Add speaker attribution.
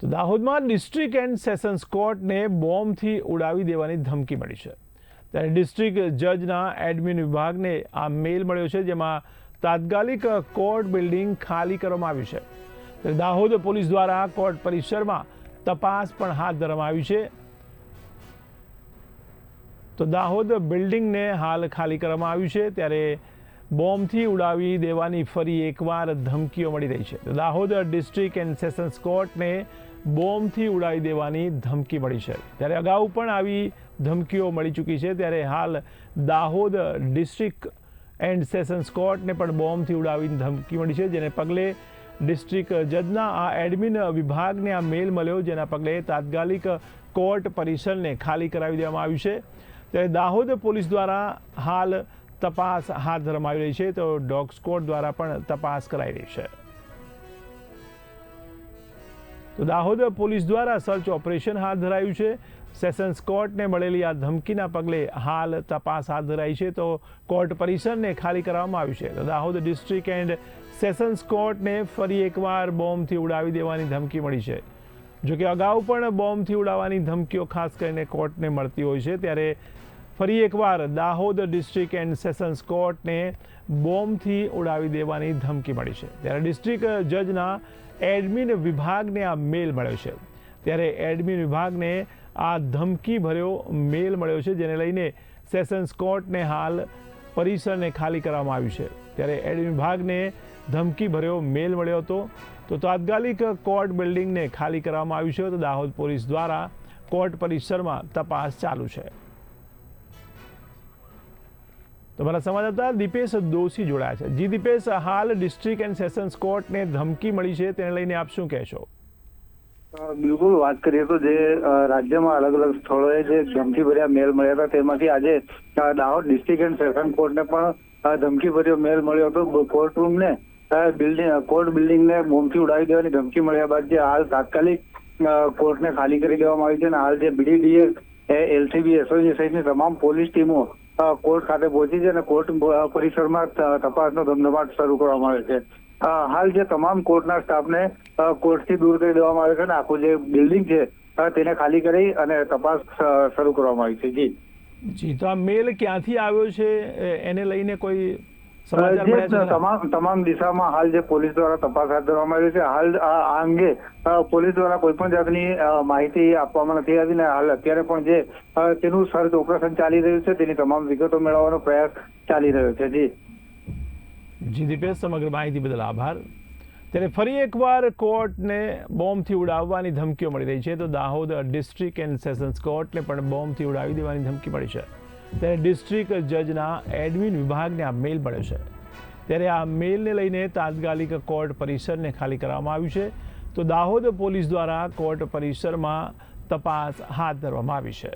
Speaker 1: તો દાહોદમાં district and sessions કોર્ટને બોમ્બથી ઉડાવી દેવાની ધમકી મળી છે। ત્યારે ડિસ્ટ્રિક્ટ જજના એડમિન વિભાગને આ મેલ મળ્યો છે, જેમાં તાત્કાલિક કોર્ટ બિલ્ડિંગ ખાલી કરવામાં આવી છે। ત્યારે દાહોદ પોલીસ દ્વારા કોર્ટ પરિસરમાં તપાસ પણ હાથ ધરવામાં આવી છે। તો દાહોદ બિલ્ડિંગને હાલ ખાલી કરવામાં આવ્યું છે। ત્યારે બોમ્બથી ઉડાવી દેવાની ફરી એકવાર ધમકીઓ મળી રહી છે। તો દાહોદ ડિસ્ટ્રિક્ટ એન્ડ સેશન્સ કોર્ટને બોમ્બથી ઉડાવી દેવાની ધમકી મળી છે। ત્યારે અગાઉ પણ આવી ધમકીઓ મળી ચૂકી છે। ત્યારે હાલ દાહોદ ડિસ્ટ્રિક્ટ એન્ડ સેશન્સ કોર્ટને પણ બોમ્બથી ઉડાવીને ધમકી મળી છે, જેને પગલે ડિસ્ટ્રિક્ટ જજના આ એડમિન વિભાગને આ મેલ મળ્યો, જેના પગલે તાત્કાલિક કોર્ટ પરિસરને ખાલી કરાવી દેવામાં આવ્યું છે। ત્યારે દાહોદ પોલીસ દ્વારા હાલ તપાસ હાથ ધરવામાં આવી રહી છે, તો ડોગ સ્ક્વોડ દ્વારા પણ તપાસ કરાઈ રહી છે। તો દાહોદ પોલીસ દ્વારા સર્ચ ઓપરેશન હાથ ધરાયું છે। સેશન્સ કોર્ટને મળેલી આ ધમકીના પગલે હાલ તપાસ હાથ ધરાઈ છે, તો કોર્ટ પરિસરને ખાલી કરવામાં આવ્યું છે। તો દાહોદ ડિસ્ટ્રિક્ટ એન્ડ સેશન્સ કોર્ટને ફરી એકવાર બોમ્બથી ઉડાવી દેવાની ધમકી મળી છે। જોકે અગાઉ પણ બોમ્બથી ઉડાવવાની ધમકીઓ ખાસ કરીને કોર્ટને મળતી હોય છે। ત્યારે ફરી એકવાર દાહોદ ડિસ્ટ્રિક્ટ એન્ડ સેશન્સ કોર્ટને બોમ્બથી ઉડાવી દેવાની ધમકી મળી છે। ત્યારે ડિસ્ટ્રિક્ટ જજના એડમિન વિભાગને આ મેલ મળ્યો છે। ત્યારે એડમિન વિભાગને આ ધમકી ભર્યો મેલ મળ્યો છે, જેને લઈને સેશન્સ કોર્ટને હાલ પરિસરને ખાલી કરવામાં આવ્યું છે। ત્યારે એડમિન વિભાગને ધમકી ભર્યો મેલ મળ્યો હતો, તો તાત્કાલિક કોર્ટ બિલ્ડિંગને ખાલી કરવામાં આવ્યું છે। તો દાહોદ પોલીસ દ્વારા કોર્ટ પરિસરમાં તપાસ ચાલુ છે। તમારા સંવાદદાતા દીપેશ દોશી જોડાયા છે। જી દીપેશ, હાલ ડિસ્ટ્રિક્ટ એન્ડ સેશન્સ કોર્ટને ધમકી મળી છે, તેને લઈને આપ શું કહેશો?
Speaker 2: બિલકુલ, વાત કરીએ તો જે રાજ્યમાં અલગ અલગ સ્થળોએ જે ધમકી ભર્યા મેલ મળ્યા હતા, તેમાંથી આજે દાહોદ ડિસ્ટ્રિક્ટ એન્ડ સેશન કોર્ટને પણ ધમકી ભર્યો મેલ મળ્યો હતો। કોર્ટરૂમને કોર્ટ બિલ્ડિંગને બોમ્બથી ઉડાવી દેવાની ધમકી મળ્યા બાદ જે હાલ તાત્કાલિક કોર્ટને ખાલી કરી દેવામાં આવી છે, અને હાલ જે BDDS, LCB, SOG સહિતની તમામ પોલીસ ટીમો કોર્ટ ખાતે પહોંચી છે અને કોર્ટ પરિસરમાં તપાસનો ધમધમાટ શરૂ કરવામાં આવે છે। હાલ જે તમામ કોર્ટના સ્ટાફને કોર્ટથી દૂર કરી દેવામાં આવે છે અને આખું જે બિલ્ડિંગ છે તેને ખાલી કરી અને તપાસ શરૂ કરવામાં આવી છે।
Speaker 1: જી, તો આ મેલ ક્યાંથી આવ્યો છે, એને લઈને કોઈ સમાચાર મળ્યા છે?
Speaker 2: તમામ દિશામાં હાલ જે પોલીસ દ્વારા તપાસ હાથ ધરવામાં આવી છે। હાલ આ અંગે પોલીસ દ્વારા કોઈ પણ જાતની માહિતી આપવામાં નથી આવી, ને હાલ અત્યારે પણ જે તેનું સર્ચ ઓપરેશન ચાલી રહ્યું છે, તેની તમામ વિગતો મેળવવાનો પ્રયાસ ચાલી રહ્યો છે।
Speaker 1: જી દીપેશ, સમગ્ર માહિતી બદલ આભાર। ત્યારે ફરી એકવાર કોર્ટને બોમ્બથી ઉડાવવાની ધમકીઓ મળી રહી છે, તો દાહોદ ડિસ્ટ્રિક્ટ એન્ડ સેશન્સ કોર્ટને પણ બોમ્બથી ઉડાવી દેવાની ધમકી મળી છે। ત્યારે ડિસ્ટ્રિક્ટ જજના એડમિન વિભાગને આ મેલ મળ્યો છે। ત્યારે આ મેલને લઈને તાત્કાલિક કોર્ટ પરિસરને ખાલી કરવામાં આવ્યું છે। તો દાહોદ પોલીસ દ્વારા કોર્ટ પરિસરમાં તપાસ હાથ ધરવામાં આવી છે।